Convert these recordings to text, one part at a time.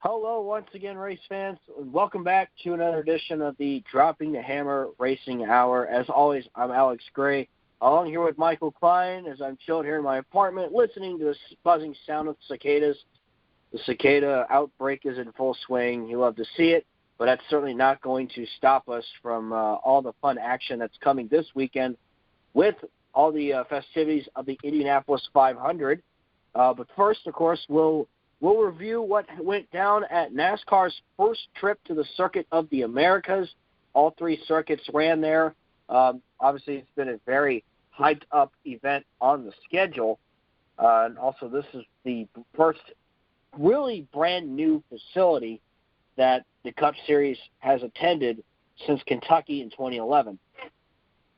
Hello once again, race fans. Welcome back to another edition of the Dropping the Hammer Racing Hour. As always, I'm Alex Gray, along here with Michael Klein as I'm chilled here in my apartment listening to the buzzing sound of cicadas. The cicada outbreak is in full swing. You love to see it, but that's certainly not going to stop us from all the fun action that's coming this weekend with all the festivities of the Indianapolis 500. But first, of course, we'll review what went down at NASCAR's first trip to the Circuit of the Americas. All three circuits ran there. Obviously, it's been a very hyped-up event on the schedule. And also, this is the first really brand-new facility that the Cup Series has attended since Kentucky in 2011.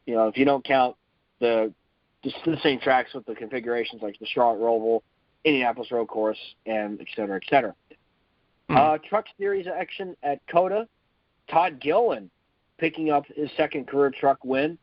You know, if you don't count the same tracks with the configurations like the Charlotte Roval, Indianapolis Road Course, and et cetera, et cetera. Truck Series action at COTA. Todd Gilliland picking up his second career truck win.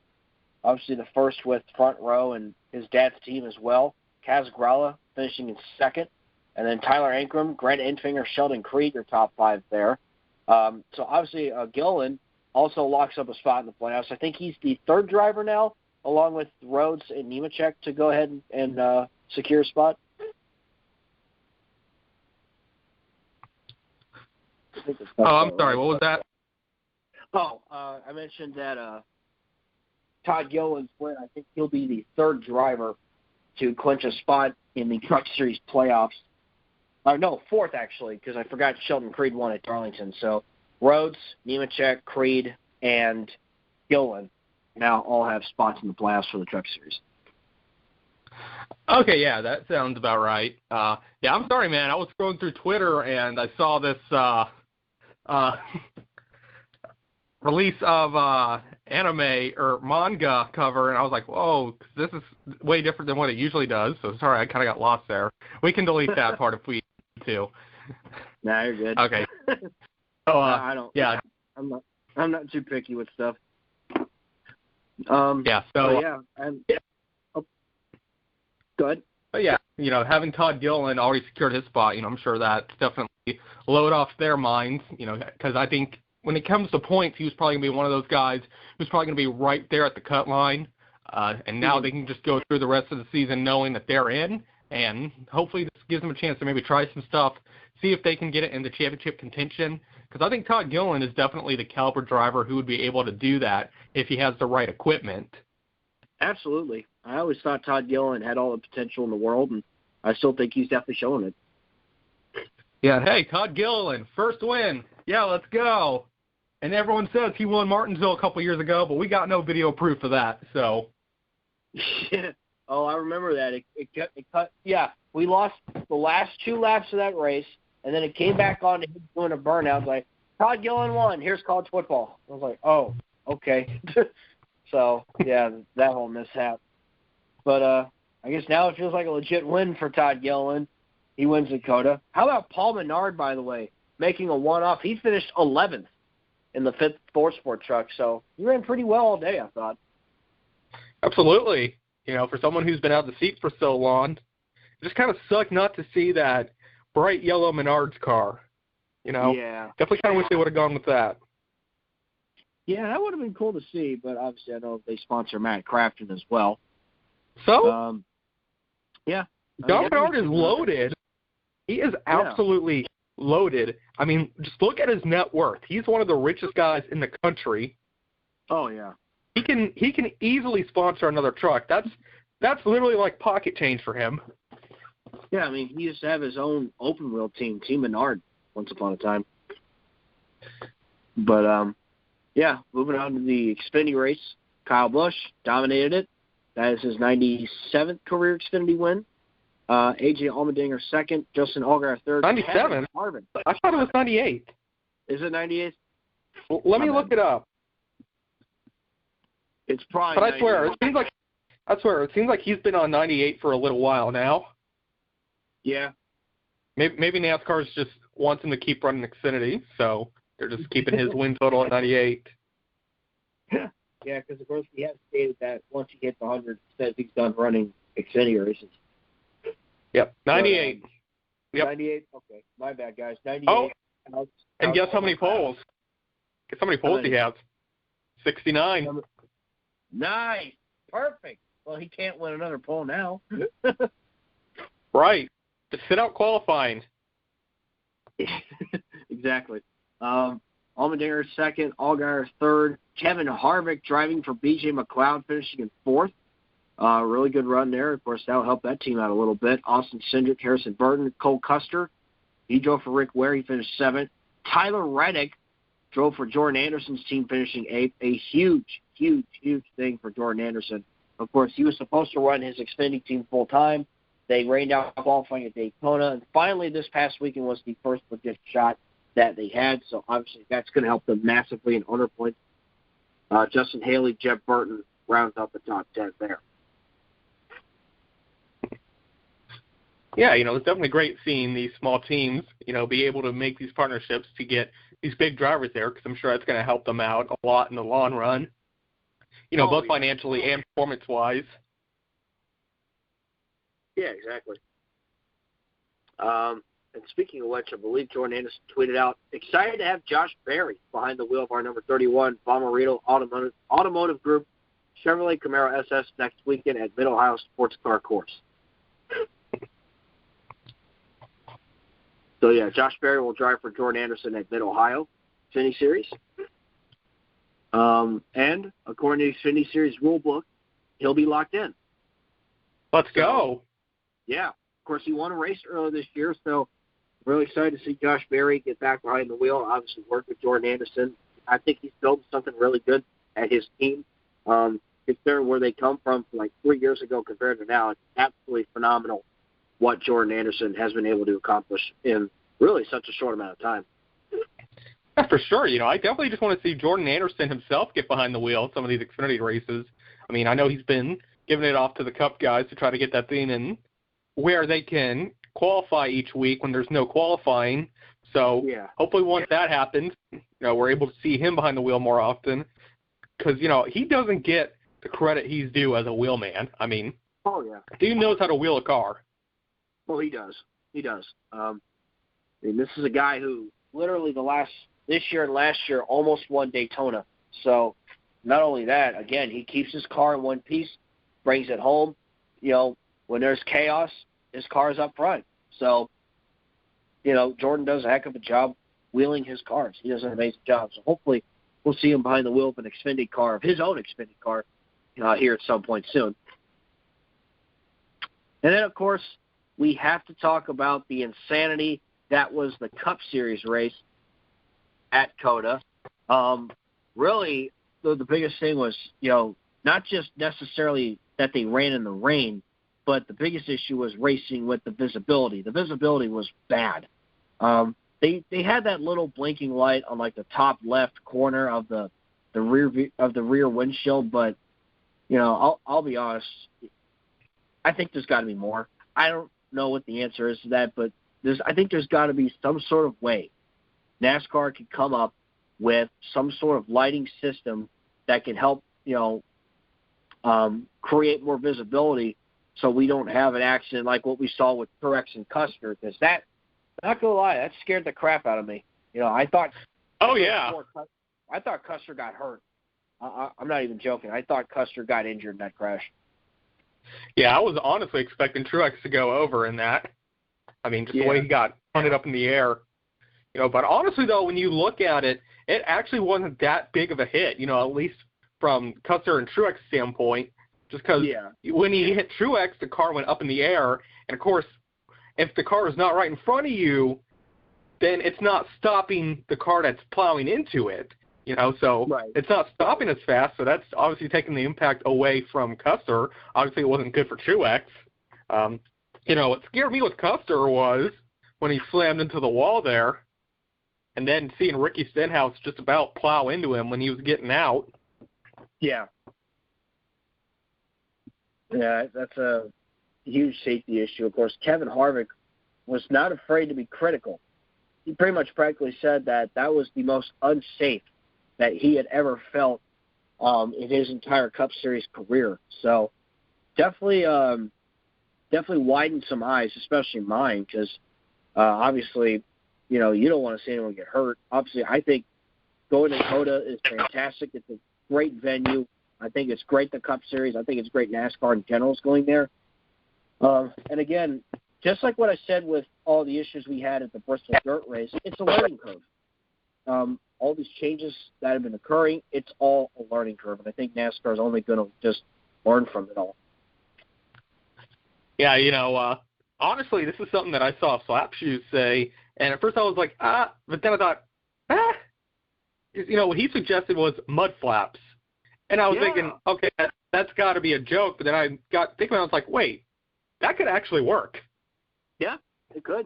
Obviously the first with Front Row and his dad's team as well. Kaz Grala finishing in second. And then Tyler Ankrum, Grant Enfinger, Sheldon Creed are top five there. So obviously Gilliland also locks up a spot in the playoffs. I think he's the third driver now, along with Rhodes and Nemechek, to go ahead and secure a spot. I'm sorry. What was that? I mentioned that Todd Gilliland's win. I think he'll be the third driver to clinch a spot in the Truck Series playoffs. No, fourth, actually, because I forgot Sheldon Creed won at Darlington. So Rhodes, Nemechek, Creed, and Gilliland now all have spots in the playoffs for the Truck Series. Okay, yeah, that sounds about right. Yeah, I'm sorry, man. I was scrolling through Twitter, and I saw this release of anime or manga cover, and I was like, whoa, this is way different than what it usually does. So sorry, I kind of got lost there. We can delete that part if we need to. Nah, you're good. Okay. So, I don't. Yeah. I'm not too picky with stuff. Yeah. So yeah. Go ahead. But yeah, you know, having Todd Gilliland already secured his spot, you know, I'm sure that's definitely load off their minds, you know, because I think when it comes to points, he was probably going to be one of those guys who's probably going to be right there at the cut line. And now they can just go through the rest of the season knowing that they're in, and hopefully this gives them a chance to maybe try some stuff, see if they can get it into championship contention. Because I think Todd Gilliland is definitely the caliber driver who would be able to do that if he has the right equipment. Absolutely. I always thought Todd Gilliland had all the potential in the world, and I still think he's definitely showing it. Yeah, hey, Todd Gilliland, first win. Yeah, let's go. And everyone says he won Martinsville a couple years ago, but we got no video proof of that, so. Yeah. Oh, I remember that. It cut. Yeah, we lost the last 2 laps of that race, and then it came back on to him doing a burnout. Like, Todd Gilliland won. Here's college football. I was like, oh, okay. So, yeah, that whole mishap. But I guess now it feels like a legit win for Todd Gilliland. He wins at COTA. How about Paul Menard, by the way, making a one-off? He finished 11th in the 5th Ford Sport truck, so he ran pretty well all day, I thought. Absolutely. You know, for someone who's been out of the seat for so long, it just kind of sucked not to see that bright yellow Menards car. You know? Yeah. Definitely kind of wish they would have gone with that. Yeah, that would have been cool to see, but obviously I know they sponsor Matt Crafton as well. So? Yeah. John Menard is loaded. He is absolutely loaded. I mean, just look at his net worth. He's one of the richest guys in the country. Oh, yeah. He can easily sponsor another truck. That's literally like pocket change for him. Yeah, I mean, he used to have his own open wheel team, Team Menard, once upon a time. But, yeah, moving on to the Xfinity race. Kyle Busch dominated it. That is his 97th career Xfinity win. A.J. Allmendinger second. Justin Allgaier third. 97? I thought it was 98. Is it 98? Well, let me look it up. It's probably. But I swear, it seems like he's been on 98 for a little while now. Yeah. Maybe NASCAR's just wants him to keep running Xfinity, so they're just keeping his win total at 98. Yeah, because of course he has stated that once he hits 100, he's done running Xfinity races. Yep, 98. Yep. 98. Okay, my bad, guys. 98. Oh, and guess how many poles? Guess how many poles he has? 69. Nice. Perfect. Well, he can't win another pole now. Right. Just sit out qualifying. Exactly. Allmendinger second, Allgaier third, Kevin Harvick driving for B.J. McLeod finishing in fourth. Really good run there. Of course, that'll help that team out a little bit. Austin Cindric, Harrison Burton, Cole Custer. He drove for Rick Ware. He finished seventh. Tyler Reddick drove for Jordan Anderson's team, finishing eighth. A huge, huge, huge thing for Jordan Anderson. Of course, he was supposed to run his Xfinity team full-time. They rained out qualifying at Daytona. And finally, this past weekend was the first legit shot that they had. So, obviously, that's going to help them massively in honor points. Justin Haley, Jeff Burton rounds out the top 10 there. Yeah, it's definitely great seeing these small teams, be able to make these partnerships to get these big drivers there, because I'm sure that's going to help them out a lot in the long run, both financially and performance-wise. Yeah, exactly. And speaking of which, I believe Jordan Anderson tweeted out, excited to have Josh Berry behind the wheel of our number 31 Bomarito Automotive Group Chevrolet Camaro SS next weekend at Mid-Ohio Sports Car Course. So, yeah, Josh Berry will drive for Jordan Anderson at Mid-Ohio Xfinity Series. And according to the Xfinity Series rule book, he'll be locked in. Let's go. Yeah. Of course, he won a race earlier this year, so really excited to see Josh Berry get back behind the wheel, obviously work with Jordan Anderson. I think he's built something really good at his team. Considering where they come from like 3 years ago compared to now, it's absolutely phenomenal what Jordan Anderson has been able to accomplish in really such a short amount of time. Yeah, for sure. I definitely just want to see Jordan Anderson himself get behind the wheel of some of these Xfinity races. I mean, I know he's been giving it off to the Cup guys to try to get that thing in where they can qualify each week when there's no qualifying. So hopefully once that happens, we're able to see him behind the wheel more often, because, he doesn't get the credit he's due as a wheelman. I mean, dude knows how to wheel a car. Well, he does. He does. This is a guy who literally this year and last year almost won Daytona. So not only that, again, he keeps his car in one piece, brings it home. When there's chaos, his car is up front. So, Jordan does a heck of a job wheeling his cars. He does an amazing job. So hopefully we'll see him behind the wheel of an Xfinity car, of his own Xfinity car, here at some point soon. And then, of course, we have to talk about the insanity that was the Cup Series race at COTA. Really, the biggest thing was, not just necessarily that they ran in the rain, but the biggest issue was racing with the visibility. The visibility was bad. They had that little blinking light on like the top left corner of the rear windshield, but I'll be honest, I think there's got to be more. I don't know what the answer is to that, but I think there's got to be some sort of way NASCAR can come up with some sort of lighting system that can help create more visibility, so we don't have an accident like what we saw with Truex and Custer. Because that, not gonna lie, that scared the crap out of me. I thought. Oh yeah. I thought Custer got hurt. I'm not even joking. I thought Custer got injured in that crash. Yeah, I was honestly expecting Truex to go over in that. I mean, just the way he got hunted up in the air. But honestly, though, when you look at it, it actually wasn't that big of a hit, at least from Custer and Truex's standpoint, just because when he hit Truex, the car went up in the air. And, of course, if the car is not right in front of you, then it's not stopping the car that's plowing into it, so it's not stopping as fast. So that's obviously taking the impact away from Custer. Obviously, it wasn't good for Truex. What scared me with Custer was when he slammed into the wall there, and then seeing Ricky Stenhouse just about plow into him when he was getting out. Yeah. Yeah, that's a huge safety issue. Of course, Kevin Harvick was not afraid to be critical. He pretty much practically said that was the most unsafe that he had ever felt in his entire Cup Series career. So definitely widened some eyes, especially mine, because Obviously, you don't want to see anyone get hurt. Obviously, I think going to COTA is fantastic. It's a great venue. I think it's great, the Cup Series. I think it's great NASCAR in general is going there. And again, just like what I said with all the issues we had at the Bristol Dirt Race, it's a learning curve. All these changes that have been occurring, it's all a learning curve. And I think NASCAR is only going to just learn from it all. Yeah, honestly, this is something that I saw Slapshoes say, and at first I was like, but then I thought, what he suggested was mud flaps. And I was thinking, okay, that's got to be a joke, but then I got thinking, I was like, wait, that could actually work. Yeah, it could.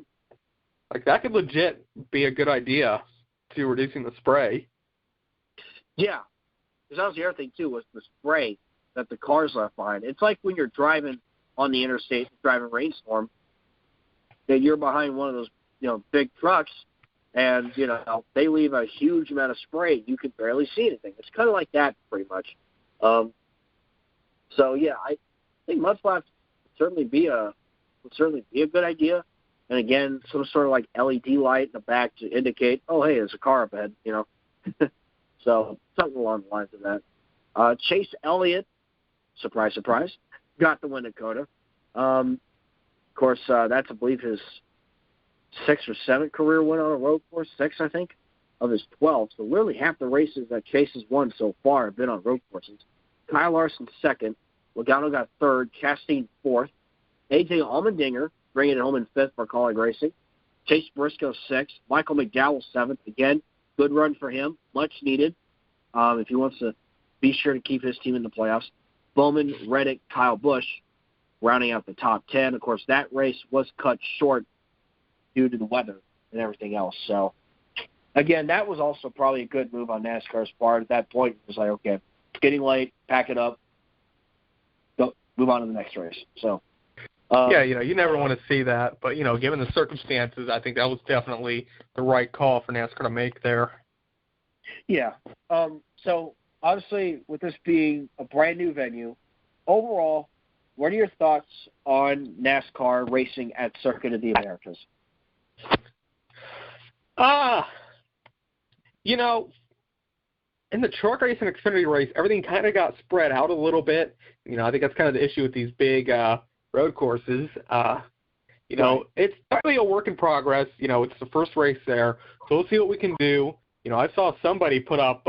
Like, that could legit be a good idea to reducing the spray. Yeah, because that was the other thing, too, was the spray that the cars left behind. It's like when you're driving on the interstate, driving rainstorm, that you're behind one of those, big trucks, and, they leave a huge amount of spray. You can barely see anything. It's kind of like that, pretty much. So, yeah, I think mud flaps would certainly be a good idea. And, again, some sort of, like, LED light in the back to indicate, oh, hey, there's a car up ahead, So, something along the lines of that. Chase Elliott, surprise, surprise, got the win at COTA. Of course, that's, I believe, his 6th or 7th career win on a road course, 6, I think, of his 12. So literally half the races that Chase has won so far have been on road courses. Kyle Larson 2nd, Logano got 3rd, Chastain 4th, AJ Allmendinger bringing it home in 5th for Colleague Racing, Chase Briscoe 6th, Michael McDowell 7th. Again, good run for him, much needed if he wants to be sure to keep his team in the playoffs. Bowman, Reddick, Kyle Busch rounding out the top 10. Of course, that race was cut short due to the weather and everything else. So, again, that was also probably a good move on NASCAR's part. At that point, it was like, okay, it's getting late, pack it up, go, move on to the next race. So, you never want to see that. But, given the circumstances, I think that was definitely the right call for NASCAR to make there. Yeah. So, obviously, with this being a brand-new venue, overall, what are your thoughts on NASCAR racing at Circuit of the Americas? In the truck race and Xfinity race, everything kind of got spread out a little bit. I think that's kind of the issue with these big road courses. It's definitely a work in progress. It's the first race there, so we'll see what we can do. I saw somebody put up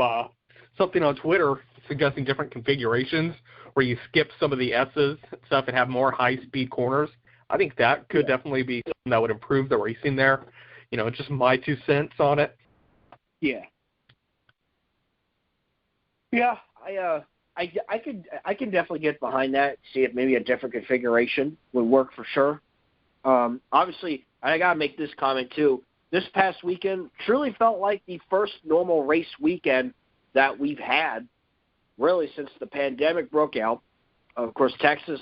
something on Twitter suggesting different configurations where you skip some of the S's and stuff and have more high-speed corners. I think that could definitely be something that would improve the racing there. Just my 2 cents on it. Yeah. Yeah, I can definitely get behind that. See if maybe a different configuration would work for sure. Obviously, I gotta make this comment too. This past weekend truly felt like the first normal race weekend that we've had, really, since the pandemic broke out. Of course, Texas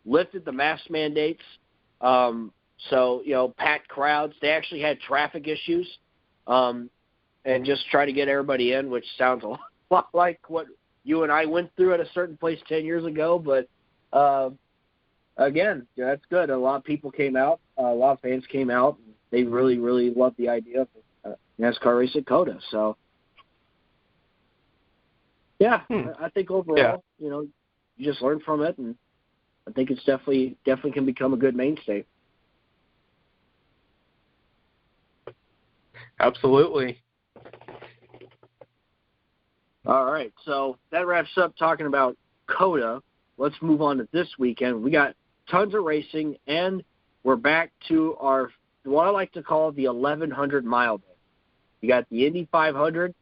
lifted the mask mandates. So, packed crowds. They actually had traffic issues and just try to get everybody in, which sounds a lot like what you and I went through at a certain place 10 years ago. But, again, that's good. A lot of people came out. A lot of fans came out. They really, really loved the idea of NASCAR race at COTA. So, yeah, I think overall, you just learn from it, and I think it's definitely can become a good mainstay. Absolutely. All right, so that wraps up talking about COTA. Let's move on to this weekend. We got tons of racing, and we're back to our what I like to call the 1,100-mile day. You got the Indy 500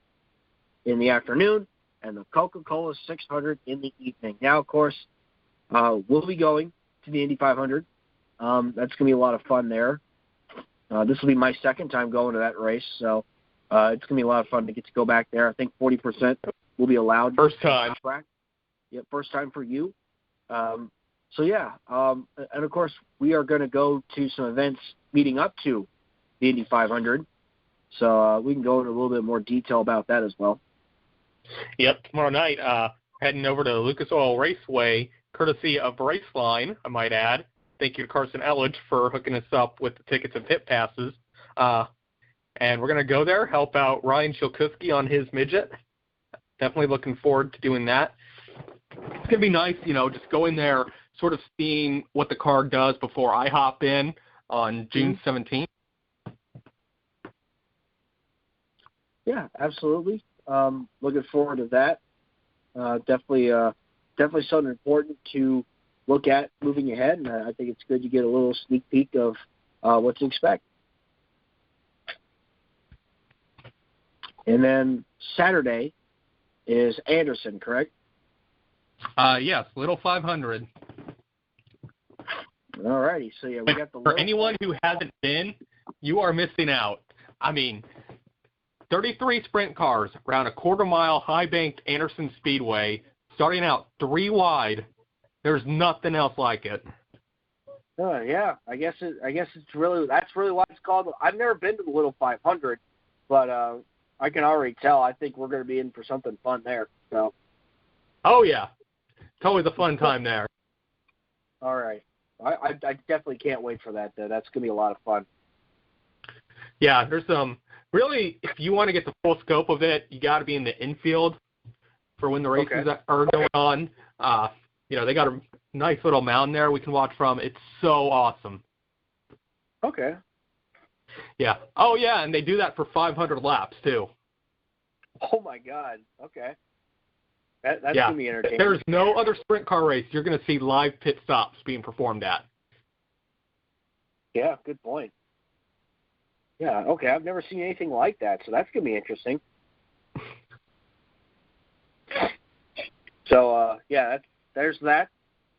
in the afternoon and the Coca-Cola 600 in the evening. Now, of course, we'll be going to the Indy 500. That's going to be a lot of fun there. This will be my second time going to that race, so it's going to be a lot of fun to get to go back there. I think 40% will be allowed. First time. Yeah, first time for you. And of course, we are going to go to some events leading up to the Indy 500, so we can go into a little bit more detail about that as well. Yep, tomorrow night, heading over to Lucas Oil Raceway, courtesy of Raceline, I might add. Thank you to Carson Elledge for hooking us up with the tickets and pit passes. And we're going to go there, help out Ryan Chilkuski on his midget. Definitely looking forward to doing that. It's going to be nice, just going there, sort of seeing what the car does before I hop in on June 17th. Yeah, absolutely. Looking forward to that. Definitely something important to look at moving ahead, and I think it's good to get a little sneak peek of what to expect. And then Saturday is Anderson, correct? Yes, Little 500. All righty. So, yeah, we got the For anyone who hasn't been, you are missing out. I mean, 33 sprint cars around a quarter-mile high-banked Anderson Speedway, starting out 3 wide. There's nothing else like it. Yeah, I guess that's really why it's called. I've never been to the Little 500, but I can already tell. I think we're going to be in for something fun there. So. Oh yeah, it's always a fun time there. All right, I definitely can't wait for that. That's going to be a lot of fun. Yeah, there's really, if you want to get the full scope of it, you got to be in the infield for when the races are going on. They got a nice little mountain there we can watch from. It's so awesome. Okay. Yeah. Oh, yeah, and they do that for 500 laps, too. Oh, my God. Okay. That's going to be entertaining. There's no other sprint car race you're going to see live pit stops being performed at. Yeah, good point. Yeah, okay. I've never seen anything like that, so that's going to be interesting. So, there's that.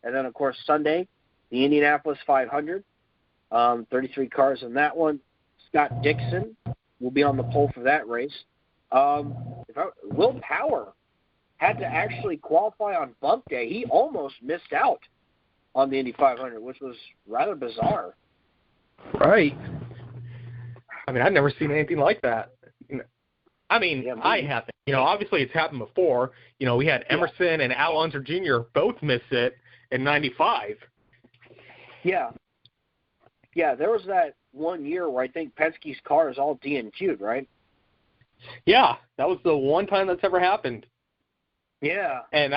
And then, of course, Sunday, the Indianapolis 500. 33 cars in that one. Scott Dixon will be on the pole for that race. Will Power had to actually qualify on bump day. He almost missed out on the Indy 500, which was rather bizarre. Right. I mean, I've never seen anything like that. I mean, I haven't. Obviously it's happened before. We had Emerson and Al Unser Jr. both miss it in 95. Yeah. Yeah, there was that one year where I think Penske's car is all DNQ'd, right? Yeah, that was the one time that's ever happened. Yeah. And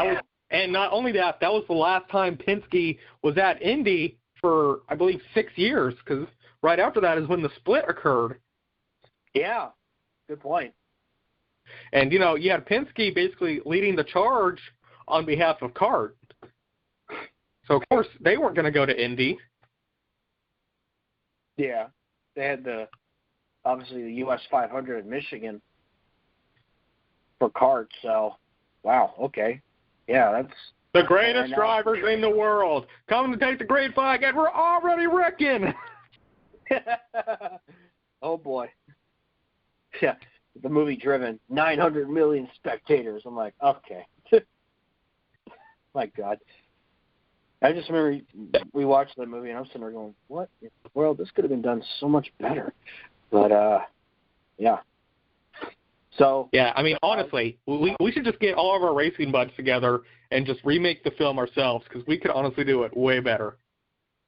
not only that, that was the last time Penske was at Indy for, I believe, 6 years, because right after that is when the split occurred. Yeah, good point. And, you had Penske basically leading the charge on behalf of CART. So, of course, they weren't going to go to Indy. Yeah, they had obviously the US 500 in Michigan for CART, so, wow, okay. Yeah, that's... The greatest drivers in the world. Come to take the green flag, and we're already wrecking. Oh, boy. Yeah, the movie Driven, 900 million spectators. I'm like, okay. My God. I just remember we watched that movie, and I'm sitting there going, what in the world? This could have been done so much better. But, yeah. So. Yeah, I mean, honestly, we should just get all of our racing buds together and just remake the film ourselves, because we could honestly do it way better.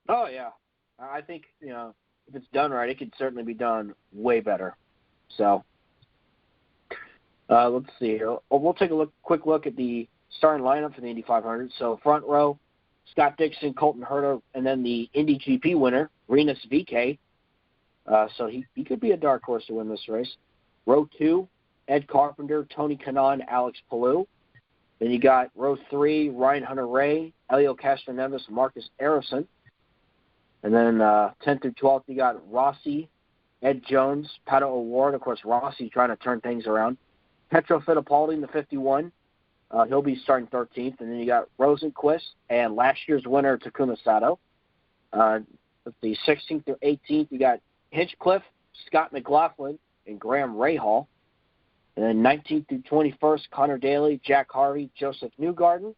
Oh, yeah. I think, if it's done right, it could certainly be done way better. So, let's see here. We'll take a quick look at the starting lineup for the Indy 500. So, front row, Scott Dixon, Colton Herta, and then the Indy GP winner, Rinus VeeKay. So he could be a dark horse to win this race. Row 2, Ed Carpenter, Tony Kanaan, Alex Palou. Then you got row 3, Ryan Hunter-Reay, Elio Castroneves, Marcus Ericsson. And then 10th through 12th, you got Rossi, Ed Jones, Pato O'Ward. Of course, Rossi trying to turn things around. Petro Fittipaldi in the 51. He'll be starting 13th. And then you got Rosenquist and last year's winner, Takuma Sato. Let's see, 16th through 18th, you got Hinchcliffe, Scott McLaughlin, and Graham Rahal. And then 19th through 21st, Connor Daly, Jack Harvey, Joseph Newgarden,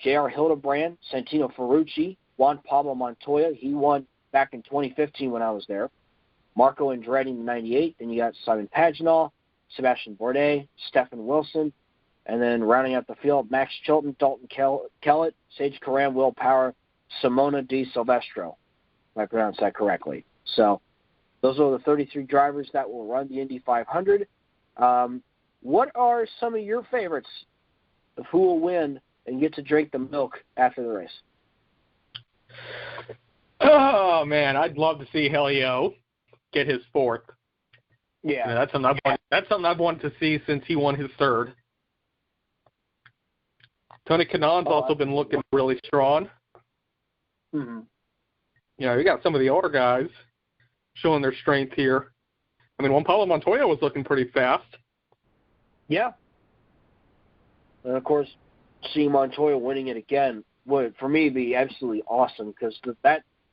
J.R. Hildebrand, Santino Ferrucci, Juan Pablo Montoya. He won back in 2015 when I was there. Marco Andretti in 98. Then you got Simon Pagenaud, Sebastian Bourdais, Stephen Wilson. And then rounding out the field, Max Chilton, Dalton Kellett, Sage Karam, Will Power, Simona Di Silvestro, if I pronounced that correctly. So, Those are the 33 drivers that will run the Indy 500. What are some of your favorites of who will win and get to drink the milk after the race? Oh, man, I'd love to see Helio get his fourth. Yeah. That's something I've wanted to see since he won his third. Tony Kanaan's also been looking really strong. Mm-hmm. You got some of the older guys showing their strength here. I mean, Juan Pablo Montoya was looking pretty fast. Yeah. And, of course, seeing Montoya winning it again would, for me, be absolutely awesome because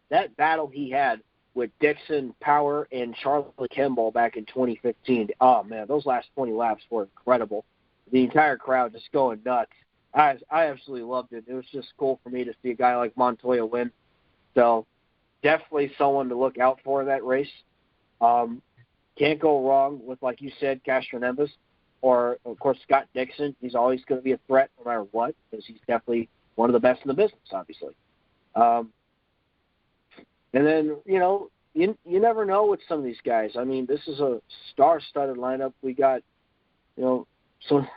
that battle he had with Dixon, Power, and Charlie Kimball back in 2015, oh, man, those last 20 laps were incredible. The entire crowd just going nuts. I absolutely loved it. It was just cool for me to see a guy like Montoya win. So definitely someone to look out for in that race. Can't go wrong with, like you said, Castroneves or, of course, Scott Dixon. He's always going to be a threat no matter what because he's definitely one of the best in the business, obviously. And then, you never know with some of these guys. I mean, this is a star-studded lineup. We got, some,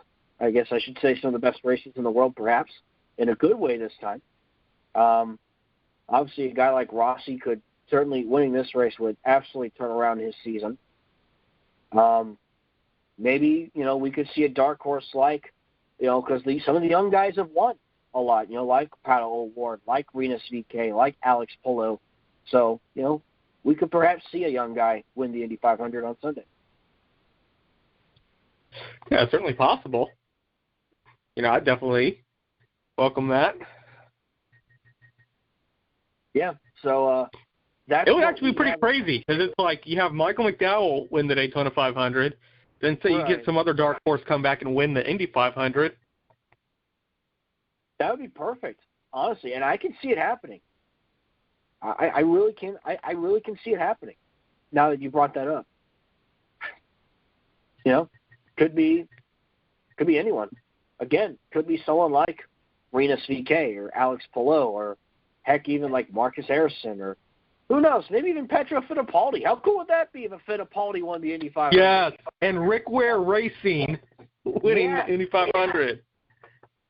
I guess I should say some of the best races in the world, perhaps, in a good way this time. Obviously, a guy like Rossi could certainly, winning this race would absolutely turn around his season. Maybe, we could see a dark horse like, because some of the young guys have won a lot, like Pato O'Ward, like Rinus VeeKay, like Alex Palou. So, we could perhaps see a young guy win the Indy 500 on Sunday. Yeah, it's certainly possible. I'd definitely welcome that. Yeah, so it would actually be pretty crazy because it's like you have Michael McDowell win the Daytona 500, then say you get some other dark horse come back and win the Indy 500. That would be perfect, honestly, and I can see it happening. I really can. I really can see it happening. Now that you brought that up, could be anyone. Again, could be someone like Rinus VeeKay or Alex Palou or heck, even like Marcus Harrison or who knows? Maybe even Petro Fittipaldi. How cool would that be if a Fittipaldi won the Indy 500? Yes, and Rick Ware Racing winning the Indy 500. Yeah.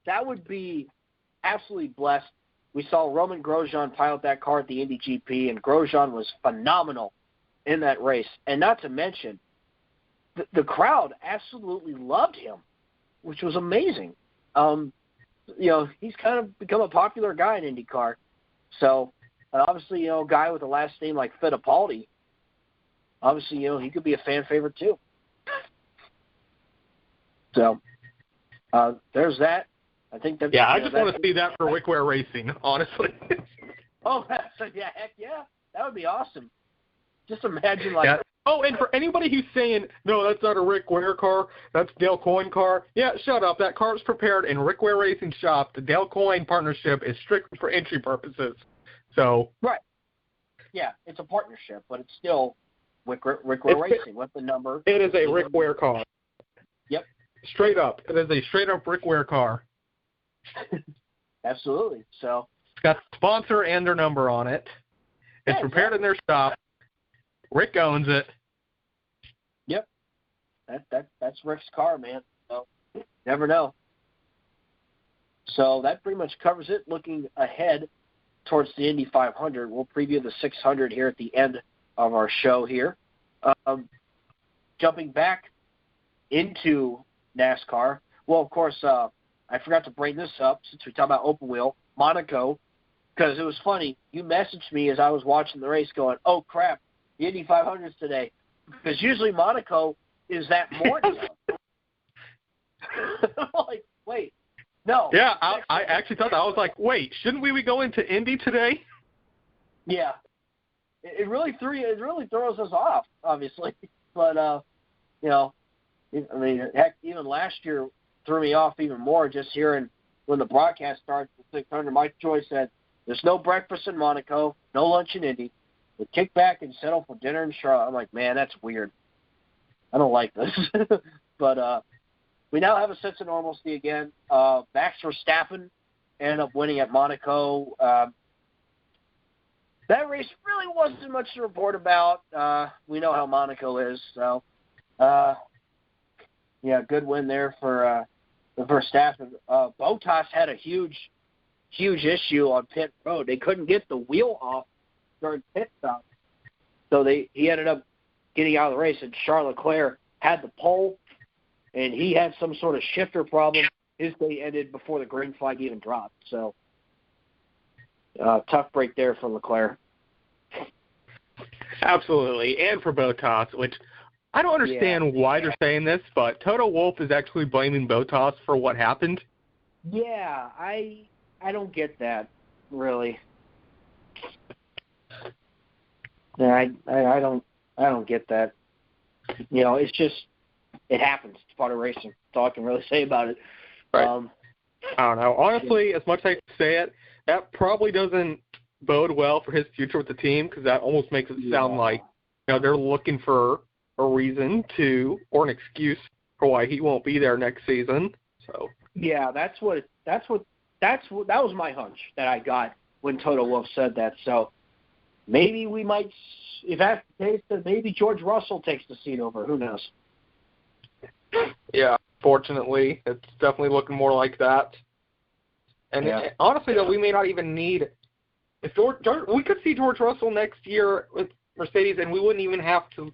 That would be absolutely blessed. We saw Roman Grosjean pilot that car at the Indy GP, and Grosjean was phenomenal in that race. And not to mention, the crowd absolutely loved him, which was amazing. He's kind of become a popular guy in IndyCar. So, obviously, a guy with a last name like Fittipaldi, obviously, he could be a fan favorite too. So, there's that. I think that. Yeah, I just want to see that for Rick Ware Racing, honestly. Oh, heck yeah, that would be awesome. Just imagine like. Yeah. Oh, and for anybody who's saying, no, that's not a Rick Ware car, that's Dale Coyne car, yeah, shut up. That car is prepared in Rick Ware Racing shop. The Dale Coyne partnership is strictly for entry purposes. So. Right. Yeah, it's a partnership, but it's still Rick Ware Racing. What's the number? It is a Rick Ware car. Yep. Straight up. It is a straight-up Rick Ware car. Absolutely. So it's got the sponsor and their number on it. It's prepared in their shop. Rick owns it. Yep. That's Rick's car, man. So never know. So that pretty much covers it. Looking ahead towards the Indy 500, we'll preview the 600 here at the end of our show here. Jumping back into NASCAR. Well, of course, I forgot to bring this up since we talked about open wheel, Monaco, because it was funny. You messaged me as I was watching the race going, oh, crap, the Indy 500's today. Because usually Monaco is that morning. I'm like, wait, no. Yeah, I actually thought that. I was like, wait, shouldn't we be going to Indy today? Yeah. It really throws us off, obviously. But, heck, even last year, threw me off even more just hearing when the broadcast starts at 600. Mike Joy said, there's no breakfast in Monaco, no lunch in Indy. We kick back and settle for dinner in Charlotte. I'm like, man, that's weird. I don't like this. But we now have a sense of normalcy again. Max Verstappen ended up winning at Monaco. that race really wasn't much to report about. We know how Monaco is, so good win there for the Verstappen. Bottas had a huge issue on pit road. They couldn't get the wheel off during pit stop, so he ended up getting out of the race. And Charles Leclerc had the pole, and he had some sort of shifter problem. His day ended before the green flag even dropped. So tough break there for Leclerc. Absolutely, and for Bottas, which I don't understand why they're saying this, but Toto Wolff is actually blaming Bottas for what happened. Yeah, I don't get that, really. Yeah, I don't get that. It's just, it happens. It's part of racing. That's all I can really say about it. Right. I don't know. Honestly, as much as I can say it, that probably doesn't bode well for his future with the team, because that almost makes it sound like they're looking for a reason or an excuse for why he won't be there next season. So yeah, that was my hunch that I got when Toto Wolff said that. So maybe we might, if that's the case, then maybe George Russell takes the seat over. Who knows? Yeah, fortunately, it's definitely looking more like that. And honestly, though, we may not even need. If we could see George Russell next year with Mercedes, and we wouldn't even have to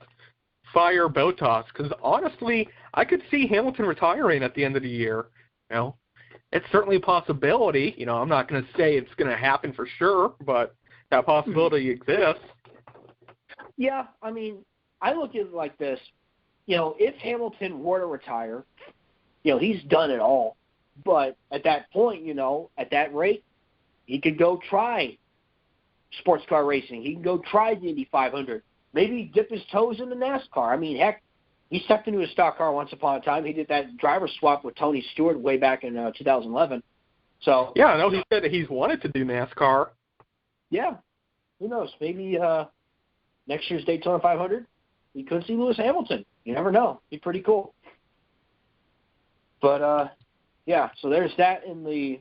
fire Bottas, because honestly, I could see Hamilton retiring at the end of the year. It's certainly a possibility. I'm not going to say it's going to happen for sure, but that possibility exists. Yeah, I mean, I look at it like this. If Hamilton were to retire, he's done it all. But at that point, at that rate, he could go try sports car racing. He can go try the Indy 500. Maybe dip his toes into NASCAR. I mean, heck, he stepped into a stock car once upon a time. He did that driver swap with Tony Stewart way back in 2011. So yeah, I know he said that he's wanted to do NASCAR. Yeah, who knows? Maybe next year's Daytona 500, we could see Lewis Hamilton. You never know. Be pretty cool. But so there's that in the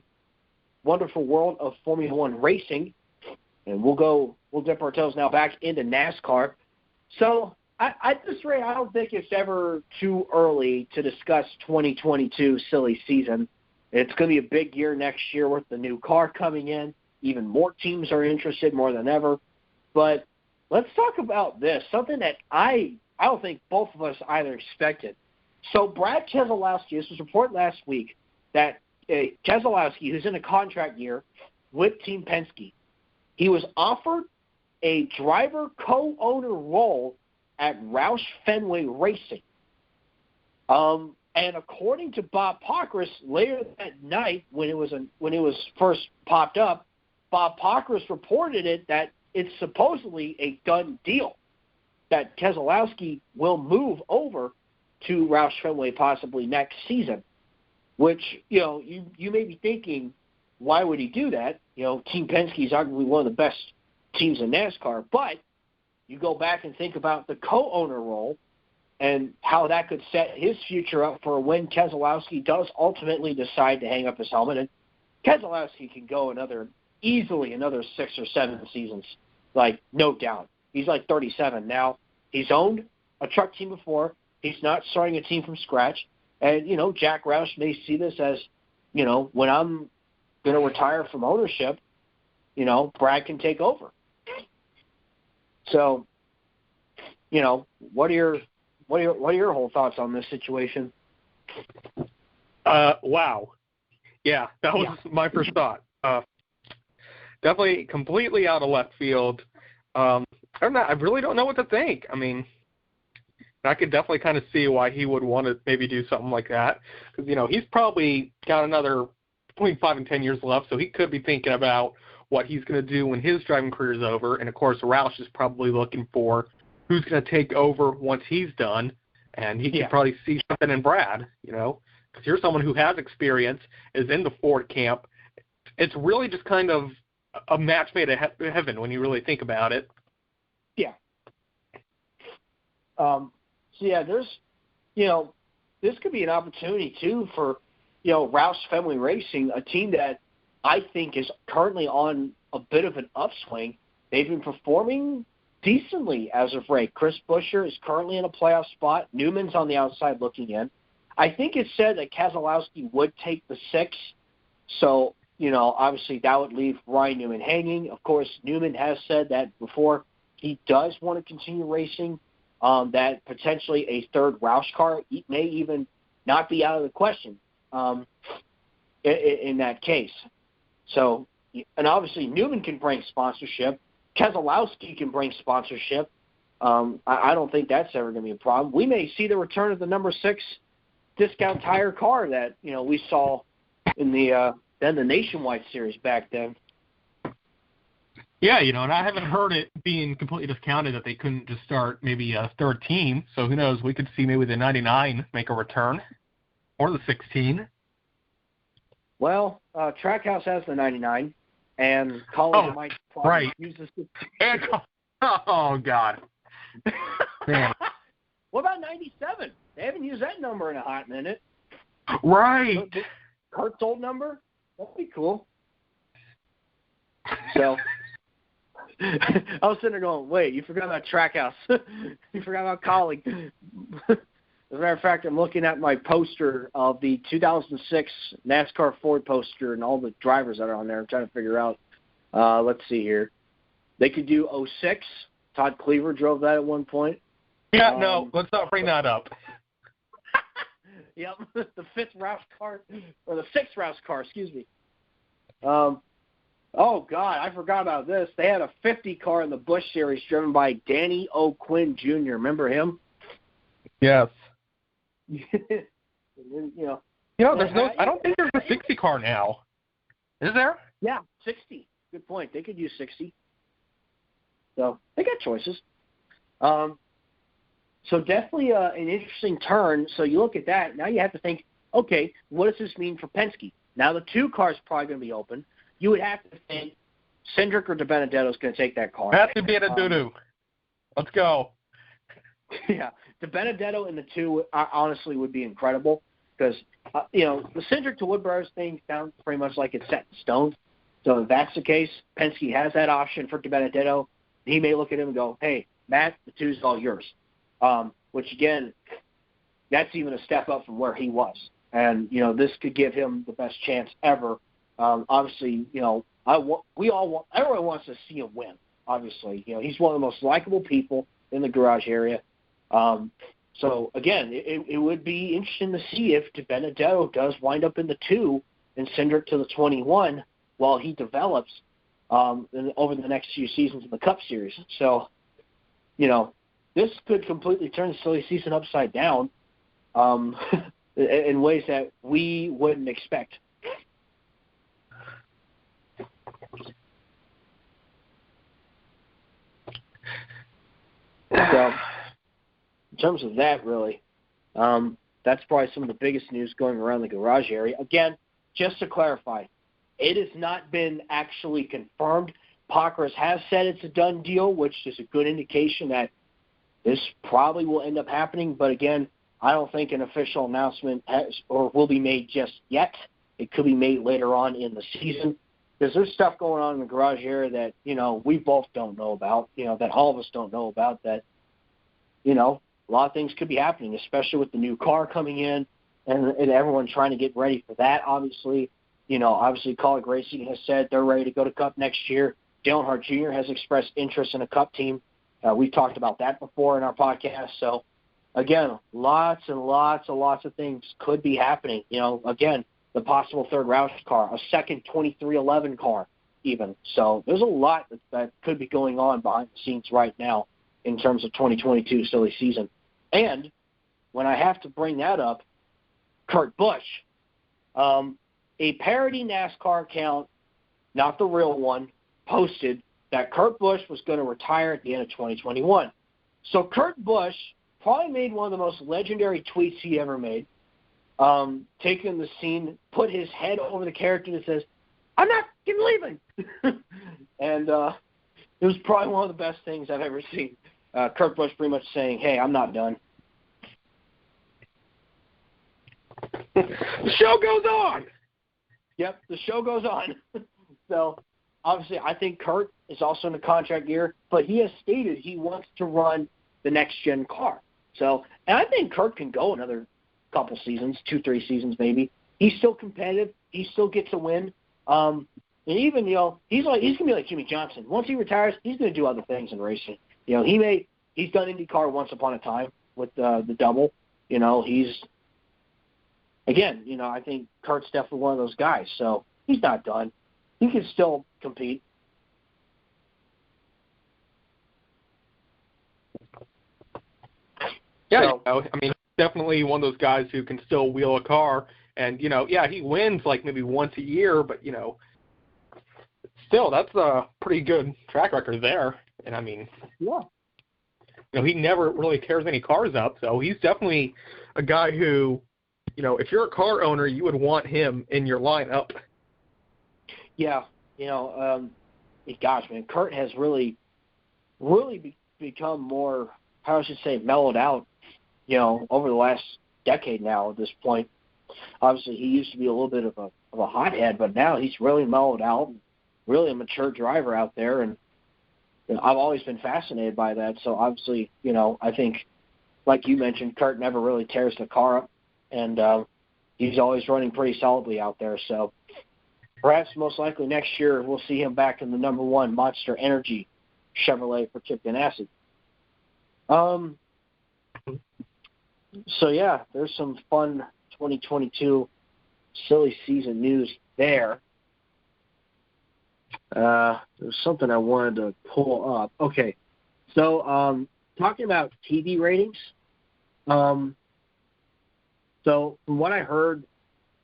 wonderful world of Formula One racing, and we'll dip our toes now back into NASCAR. So at this rate, I don't think it's ever too early to discuss 2022 silly season. It's going to be a big year next year with the new car coming in. Even more teams are interested more than ever. But let's talk about this, something that I don't think both of us either expected. So Brad Keselowski, this was reported last week, that Keselowski, who's in a contract year with Team Penske, he was offered a driver co-owner role at Roush Fenway Racing. And according to Bob Pockrass, later that night when it was first popped up, Bob Pockrass reported that it's supposedly a done deal, that Keselowski will move over to Roush Fenway possibly next season. Which, you may be thinking, why would he do that? Team Penske is arguably one of the best teams in NASCAR, but you go back and think about the co-owner role and how that could set his future up for when Keselowski does ultimately decide to hang up his helmet. And Keselowski can go easily another 6 or 7 seasons, no doubt. He's 37 now. He's owned a truck team before. He's not starting a team from scratch. And, Jack Roush may see this as, when I'm going to retire from ownership, Brad can take over. So, what are your whole thoughts on this situation? Wow. Yeah, that was my first thought. Definitely completely out of left field. I really don't know what to think. I mean, I could definitely kind of see why he would want to maybe do something like that. Because, he's probably got another between 5 and 10 years left, so he could be thinking about what he's going to do when his driving career is over. And, of course, Roush is probably looking for who's going to take over once he's done. And he could probably see something in Brad, because you're someone who has experience, is in the Ford camp. It's really just kind of a match made in heaven when you really think about it. Yeah. There's, this could be an opportunity, too, for, Roush Fenway Racing, a team that I think is currently on a bit of an upswing. they've been performing decently as of late. Chris Buescher is currently in a playoff spot. Newman's on the outside looking in. I think it said that Keselowski would take the 6, so, obviously that would leave Ryan Newman hanging. Of course, Newman has said that before he does want to continue racing, that potentially a third Roush car may even not be out of the question in that case. So, and obviously Newman can bring sponsorship. Keselowski can bring sponsorship. I don't think that's ever going to be a problem. We may see the return of the number 6 discount tire car that, we saw in the Nationwide series back then. Yeah, and I haven't heard it being completely discounted that they couldn't just start maybe a third team. So who knows? We could see maybe the 99 make a return or the 16. Well, Trackhouse has the 99, and College might probably use the 16. Oh, God. Man. What about 97? They haven't used that number in a hot minute. Right. Kurt's old number? That'd be cool. So, I was sitting there going, wait, you forgot about Trackhouse. You forgot about Collie. As a matter of fact, I'm looking at my poster of the 2006 NASCAR Ford poster and all the drivers that are on there. I'm trying to figure out. Let's see here. They could do 06. Todd Cleaver drove that at one point. Yeah, no, let's not bring that up. Yep, the 5th Roush car, or the 6th Roush car, excuse me. Oh, God, I forgot about this. They had a 50 car in the Busch series driven by Danny O'Quinn Jr. Remember him? Yes. There's I don't think there's a 60 car now. Is there? Yeah, 60. Good point. They could use 60. So they got choices. So definitely an interesting turn. So you look at that. Now you have to think, okay, what does this mean for Penske? Now the 2 cars probably going to be open. You would have to think Cindric or DiBenedetto is going to take that car. Have to be in a doo-doo. Let's go. Yeah, DiBenedetto in the 2 honestly would be incredible because, the Cindric to Woodbury thing sounds pretty much like it's set in stone. So if that's the case, Penske has that option for DiBenedetto. He may look at him and go, hey, Matt, the 2's all yours. Which, again, that's even a step up from where he was. And, this could give him the best chance ever. Obviously, everyone wants to see him win, obviously. He's one of the most likable people in the garage area. So, again, it would be interesting to see if DiBenedetto does wind up in the 2 and Cindric to the 21 while he develops over the next few seasons in the Cup Series. So, this could completely turn the silly season upside down in ways that we wouldn't expect. So, in terms of that, really, that's probably some of the biggest news going around the garage area. Again, just to clarify, it has not been actually confirmed. Pockers has said it's a done deal, which is a good indication that this probably will end up happening. But again, I don't think an official announcement will be made just yet. It could be made later on in the season because there's stuff going on in the garage area that, we both don't know about, that all of us don't know about, that, a lot of things could be happening, especially with the new car coming in and everyone trying to get ready for that, obviously. Obviously, Kaulig Racing has said they're ready to go to Cup next year. Dale Earnhardt Jr. has expressed interest in a Cup team. We've talked about that before in our podcast. So, again, lots of things could be happening. Again, the possible third Roush car, a second 2311 car even. So there's a lot that could be going on behind the scenes right now in terms of 2022 silly season. And when I have to bring that up, Kurt Busch, a parody NASCAR account, not the real one, posted that Kurt Busch was going to retire at the end of 2021. So Kurt Busch probably made one of the most legendary tweets he ever made, taking the scene, put his head over the character that says, "I'm not leaving." And it was probably one of the best things I've ever seen. Kurt Busch pretty much saying, hey, I'm not done. The show goes on. Yep, the show goes on. So, obviously, I think Kurt is also in a contract year, but he has stated he wants to run the next-gen car. So, and I think Kurt can go another couple seasons, 2-3 seasons maybe. He's still competitive. He still gets a win. And even, he's going to be like Jimmy Johnson. Once he retires, he's going to do other things in racing. He's done IndyCar once upon a time with the double. I think Kurt's definitely one of those guys. So he's not done. He can still compete. Yeah, he's definitely one of those guys who can still wheel a car. And, he wins like maybe once a year, but, still, that's a pretty good track record there. And, he never really tears any cars up. So he's definitely a guy who, if you're a car owner, you would want him in your lineup. Yeah, gosh, man, Kurt has really become more, how I should say, mellowed out, over the last decade now at this point. Obviously, he used to be a little bit of a hothead, but now he's really mellowed out, really a mature driver out there, and I've always been fascinated by that. So obviously, I think, like you mentioned, Kurt never really tears the car up, and he's always running pretty solidly out there. So perhaps most likely next year we'll see him back in the number 1 Monster Energy Chevrolet for Chip Ganassi. So yeah, there's some fun 2022 silly season news there. There's something I wanted to pull up. Okay, so talking about TV ratings. So from what I heard,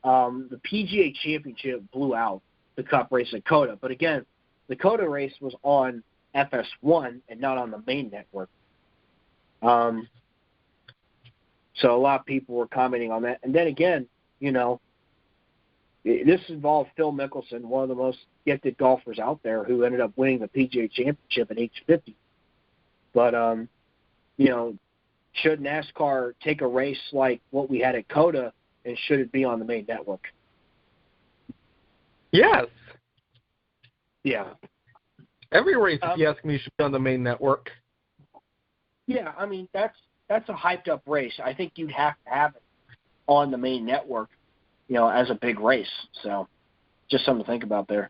the PGA Championship blew out the Cup race at COTA. But again, the COTA race was on FS1 and not on the main network. So a lot of people were commenting on that. And then again, this involved Phil Mickelson, one of the most gifted golfers out there, who ended up winning the PGA Championship at age 50. But, should NASCAR take a race like what we had at COTA, and should it be on the main network? Yes. Yeah. Every race, if you ask me, should be on the main network. Yeah, that's a hyped-up race. I think you'd have to have it on the main network, as a big race. So just something to think about there.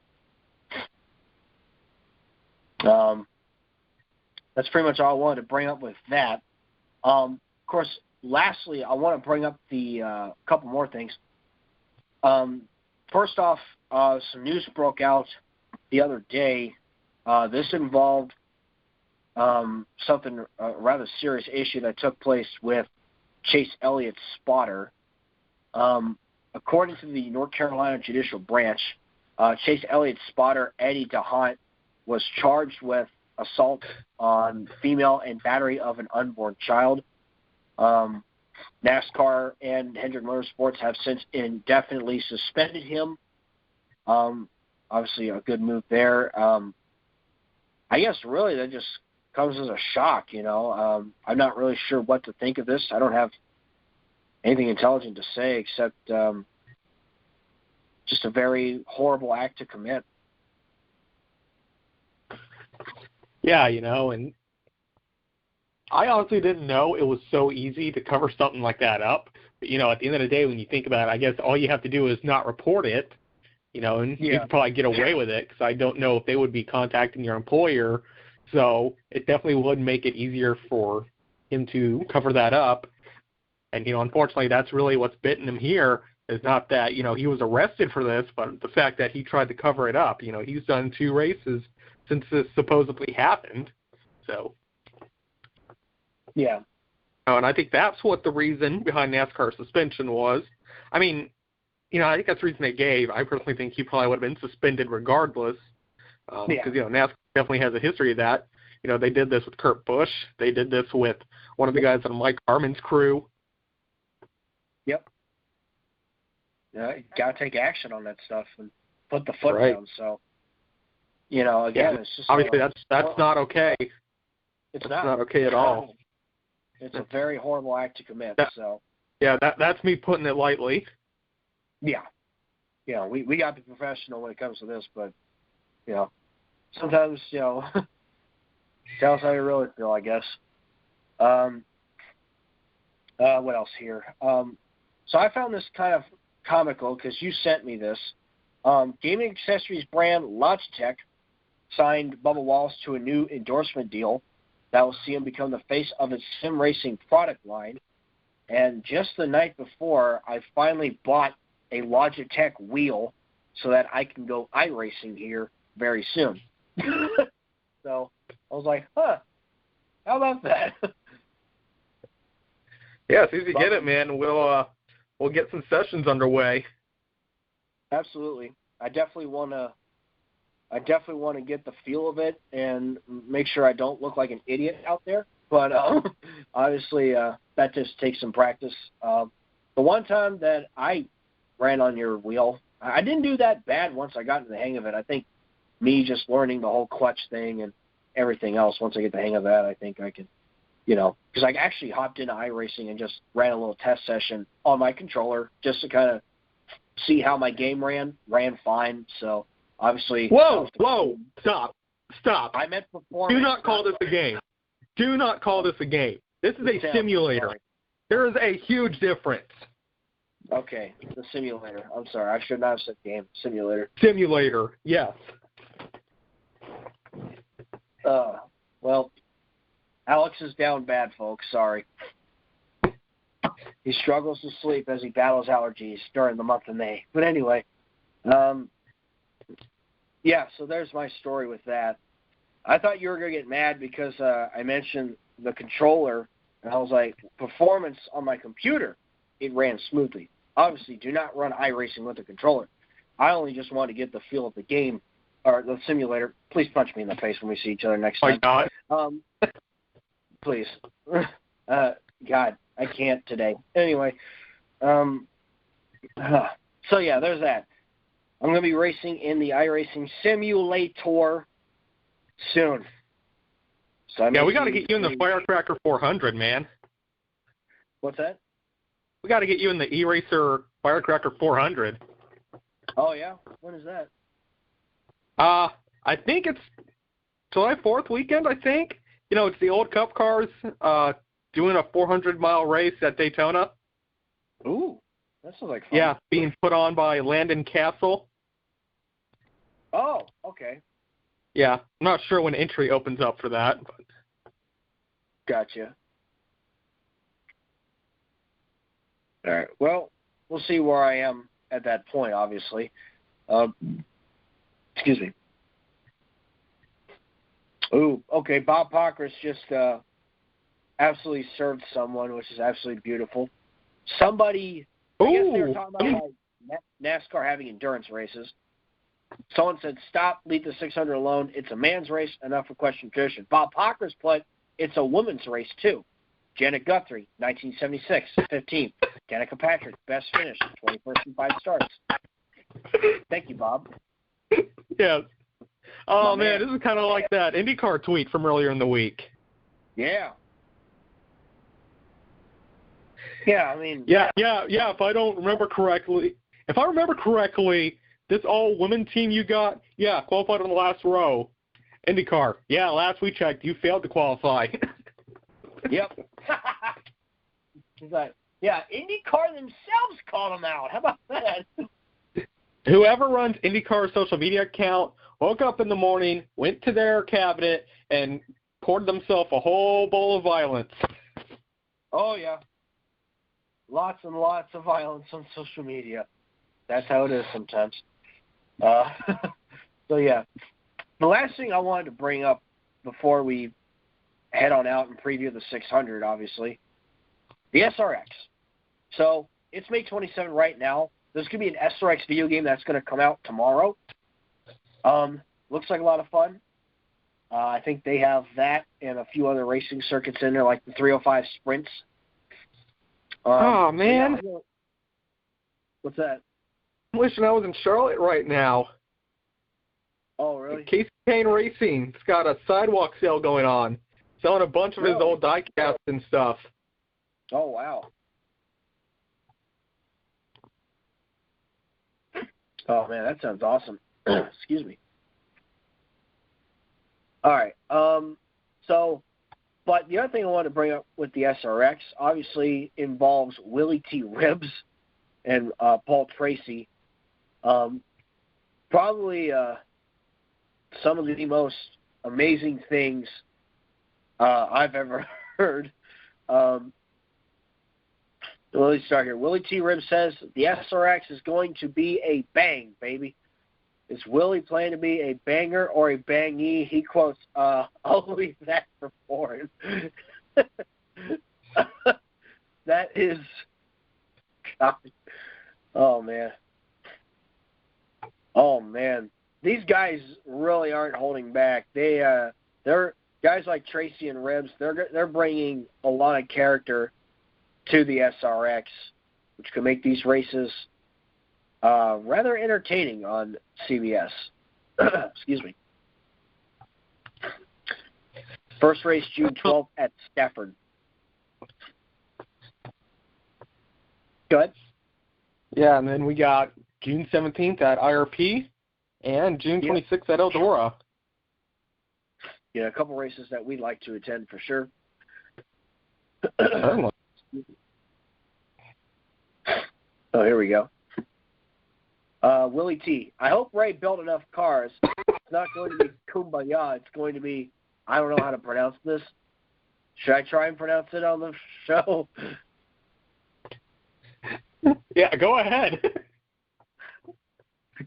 That's pretty much all I wanted to bring up with that. Of course, lastly, I want to bring up the couple more things. First off, some news broke out the other day. This involved something, a rather serious issue that took place with Chase Elliott's spotter. According to the North Carolina Judicial Branch, Chase Elliott's spotter, Eddie DeHunt, was charged with assault on female and battery of an unborn child. NASCAR and Hendrick Motorsports have since indefinitely suspended him. Obviously, a good move there. I guess really that just comes as a shock, I'm not really sure what to think of this. I don't have anything intelligent to say except just a very horrible act to commit. Yeah, and I honestly didn't know it was so easy to cover something like that up. But, at the end of the day, when you think about it, I guess all you have to do is not report it, and you could probably get away with it, because I don't know if they would be contacting your employer. So it definitely would make it easier for him to cover that up. And, unfortunately, that's really what's bitten him here, is not that, he was arrested for this, but the fact that he tried to cover it up. He's done 2 races since this supposedly happened. So, yeah. And I think that's what the reason behind NASCAR's suspension was. I think that's the reason they gave. I personally think he probably would have been suspended regardless. Because, NASCAR definitely has a history of that. They did this with Kurt Busch. They did this with one of the guys on Mike Harmon's crew. Yep. Yeah, you got to take action on that stuff and put the foot down. So, again, it's just... Obviously, that's not okay. It's not okay at all. It's a very horrible act to commit. Yeah, that's me putting it lightly. Yeah. We got to be professional when it comes to this, but, sometimes, tell us how you really feel, I guess. What else here? So I found this kind of comical because you sent me this. Gaming accessories brand Logitech signed Bubba Wallace to a new endorsement deal that will see him become the face of its sim racing product line. And just the night before, I finally bought a Logitech wheel so that I can go iRacing here very soon. So I was like, how about that? Yeah, as soon as you get it, man, we'll get some sessions underway. Absolutely. I definitely want to get the feel of it and make sure I don't look like an idiot out there. But obviously, that just takes some practice. The one time that I ran on your wheel, I didn't do that bad once I got into the hang of it. I think me just learning the whole clutch thing and everything else, once I get the hang of that, I think I can, because I actually hopped into iRacing and just ran a little test session on my controller just to kind of see how my game ran fine. So obviously, whoa, stop. I meant performance. Do not call this a game. Do not call this a game. This is a simulator. Sorry. There is a huge difference. Okay, the simulator. I'm sorry, I should not have said game. Simulator. Simulator, yes. Well, Alex is down bad, folks. Sorry. He struggles to sleep as he battles allergies during the month of May. But anyway, yeah, so there's my story with that. I thought you were going to get mad because I mentioned the controller, and I was like, performance on my computer, it ran smoothly. Obviously, do not run iRacing with a controller. I only just want to get the feel of the game, or the simulator. Please punch me in the face when we see each other next time. My God. Please. God, I can't today. Anyway, so yeah, there's that. I'm going to be racing in the iRacing simulator soon. So yeah, we got to get you in the Firecracker 400, man. What's that? We got to get you in the E-Racer Firecracker 400. Oh, yeah? When is that? I think it's July 4th weekend, I think. It's the old Cup cars doing a 400-mile race at Daytona. Ooh, that sounds like fun. Yeah, being put on by Landon Castle. Oh, okay. Yeah, I'm not sure when entry opens up for that. But. Gotcha. All right. Well, we'll see where I am at that point, obviously. Excuse me. Ooh, okay. Bob Pockris just absolutely served someone, which is absolutely beautiful. Somebody, I guess they were talking about like NASCAR having endurance races. Someone said, stop, leave the 600 alone. It's a man's race, enough for question tradition. Bob Pockris put, it's a woman's race, too. Janet Guthrie, 1976, 15th. Danica Patrick, best finish, 21st and 5 starts. Thank you, Bob. Yes. Oh, man, this is kind of like that IndyCar tweet from earlier in the week. Yeah. Yeah, I mean. Yeah, if I remember correctly, this all-women team you got, qualified on the last row. IndyCar. Yeah, last we checked, you failed to qualify. Yep. He's like, yeah, IndyCar themselves called them out. How about that? Whoever runs IndyCar's social media account woke up in the morning, went to their cabinet, and poured themselves a whole bowl of violence. Oh, yeah. Lots and lots of violence on social media. That's how it is sometimes. So, yeah. The last thing I wanted to bring up before we head on out and preview the 600, obviously, the SRX. So it's May 27 right now. There's going to be an SRX video game that's going to come out tomorrow. Looks like a lot of fun. I think they have that and a few other racing circuits in there, like the 305 sprints. Oh, man. Yeah, what's that? I'm wishing I was in Charlotte right now. Oh, really? Casey Kane Racing. It's got a sidewalk sale going on. Selling a bunch of his old die-casts and stuff. Oh, wow. Oh, man, that sounds awesome. Excuse me. All right. But the other thing I want to bring up with the SRX obviously involves Willie T. Ribbs and Paul Tracy. Probably some of the most amazing things I've ever heard. Let's start here. Willie T. Ribbs says the SRX is going to be a bang, baby. Is Willie planning to be a banger or a bangy? He quotes, I'll leave that for Ford. That is, God. Oh, man. These guys really aren't holding back. They're guys like Tracy and Ribbs. They're bringing a lot of character to the SRX, which could make these races rather entertaining on CBS. Excuse me. First race June 12th at Stafford. Go ahead. Yeah, and then we got June 17th at IRP and June 26th at Eldora. Yeah, a couple races that we'd like to attend for sure. Oh, here we go. Willie T. I hope Ray built enough cars. It's not going to be Kumbaya. It's going to be, I don't know how to pronounce this. Should I try and pronounce it on the show? Yeah, go ahead.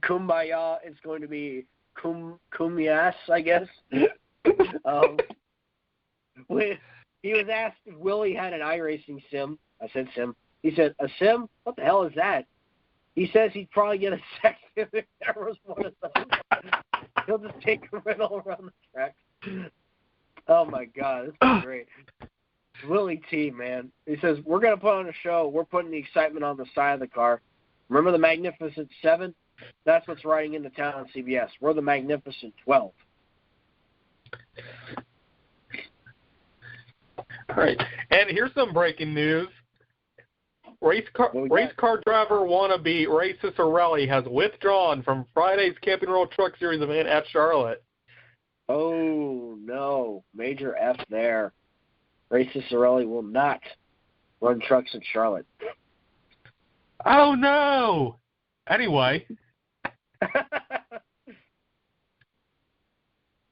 Kumbaya is going to be Kumyas, I guess. When he was asked if Willie had an iRacing sim, I said sim. He said, a sim? What the hell is that? He says he'd probably get a sex sim if there was one of those. He'll just take a rental around the track. Oh, my God. This is great. Willie T, man. He says, we're going to put on a show. We're putting the excitement on the side of the car. Remember the Magnificent 7? That's what's riding into town on CBS. We're the Magnificent 12. All right. And here's some breaking news. Race car driver wannabe Ray Cicerelli has withdrawn from Friday's Camping World Truck Series event at Charlotte. Oh, no. Major F there. Ray Cicerelli will not run trucks in Charlotte. Oh, no. Anyway.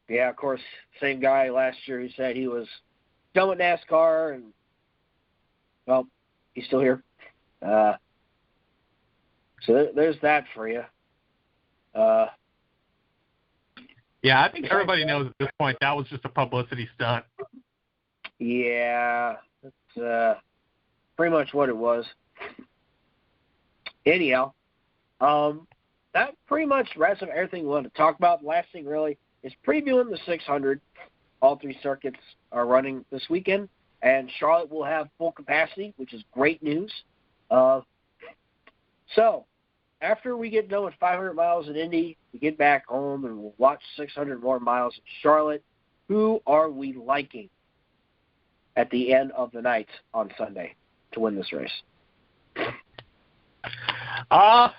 Yeah, of course, same guy last year who said he was done with NASCAR, and, well, he's still here. So there's that for you. Yeah, I think everybody knows at this point that was just a publicity stunt. Yeah, that's pretty much what it was. Anyhow, that pretty much wraps up everything we wanted to talk about. The last thing really is previewing the 600. All three circuits are running this weekend, and Charlotte will have full capacity, which is great news. So, after we get done with 500 miles in Indy, we get back home and we'll watch 600 more miles in Charlotte. Who are we liking at the end of the night on Sunday to win this race? I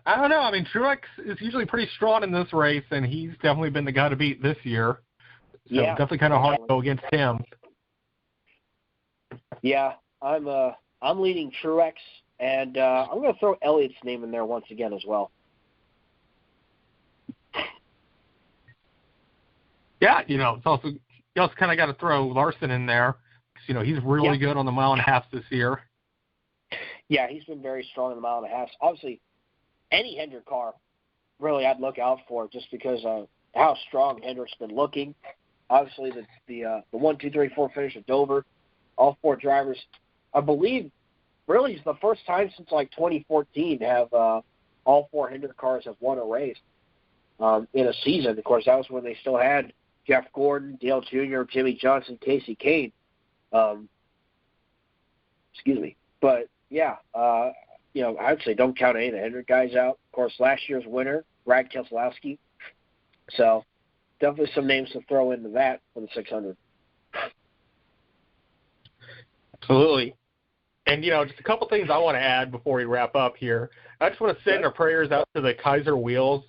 don't know. I mean, Truex is usually pretty strong in this race, and he's definitely been the guy to beat this year. So yeah, definitely kind of hard to go against him. Yeah, I'm leading Truex, and I'm going to throw Elliott's name in there once again as well. Yeah, you also kind of got to throw Larson in there because he's really good on the mile and a half this year. Yeah, he's been very strong in the mile and a half. Obviously, any Hendrick car, really, I'd look out for just because of how strong Hendrick's been looking. Obviously, the 1, 2, 3, 4 finish at Dover, all four drivers, I believe, really it's the first time since like 2014 to have all four Hendrick cars have won a race in a season. Of course, that was when they still had Jeff Gordon, Dale Jr., Jimmy Johnson, Casey Kane. Excuse me. But, yeah, I'd say don't count any of the Hendrick guys out. Of course, last year's winner, Brad Keselowski. So, definitely some names to throw into that for the 600. Absolutely. And, just a couple things I want to add before we wrap up here. I just want to send our prayers out to the Kaiser Wheels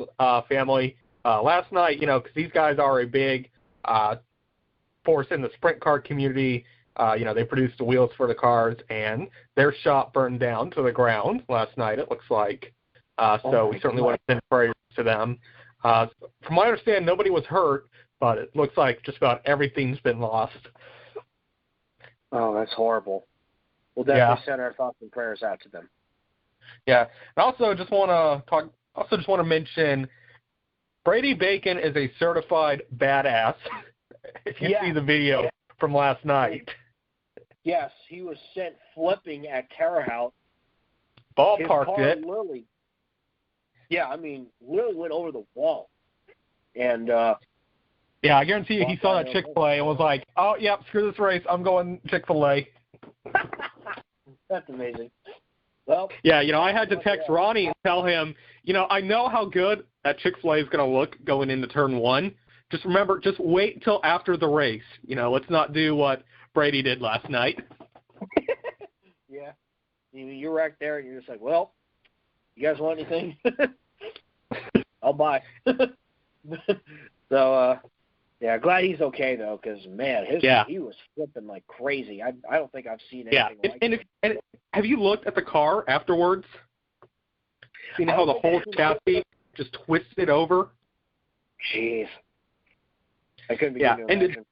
family. last night, because these guys are a big force in the sprint car community. They produce the wheels for the cars, and their shop burned down to the ground last night, it looks like. So we certainly want to send prayers to them. From what I understand, nobody was hurt, but it looks like just about everything's been lost. Oh, that's horrible. We'll definitely send our thoughts and prayers out to them. Yeah. And also just want to mention Brady Bacon is a certified badass. If you see the video from last night. Yes, he was sent flipping at Terre Haute. Ballparked it. Literally went over the wall. And I guarantee you he saw that Chick-fil-A and was like, oh, yeah, screw this race. I'm going Chick-fil-A. That's amazing. Well, I had to text Ronnie and tell him, I know how good that Chick-fil-A is going to look going into turn 1. Just remember, just wait until after the race. Let's not do what Brady did last night. Yeah. You're right there, and you're just like, well, you guys want anything? I'll buy. So, glad he's okay, though, because, man, he was flipping like crazy. I don't think I've seen anything like it. And have you looked at the car afterwards? Seen how the whole chassis just twisted over? Jeez. I couldn't begin to imagine.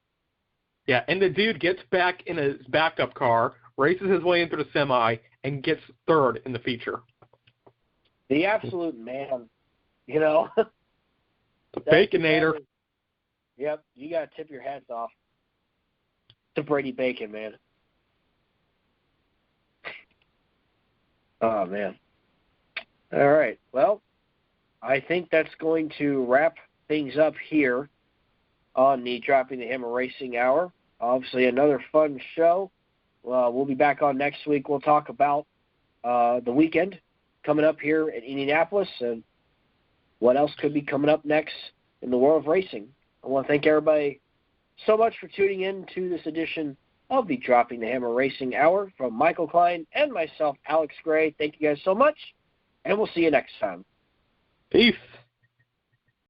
And the dude gets back in his backup car, races his way into the semi, and gets third in the feature. The absolute man, The Baconator. Yep, you got to tip your hats off to Brady Bacon, man. Oh, man. All right. Well, I think that's going to wrap things up here on the Dropping the Hammer Racing Hour. Obviously, another fun show. We'll be back on next week. We'll talk about the weekend coming up here in Indianapolis and what else could be coming up next in the world of racing. I want to thank everybody so much for tuning in to this edition of the Dropping the Hammer Racing Hour from Michael Klein and myself, Alex Gray. Thank you guys so much, and we'll see you next time. Peace.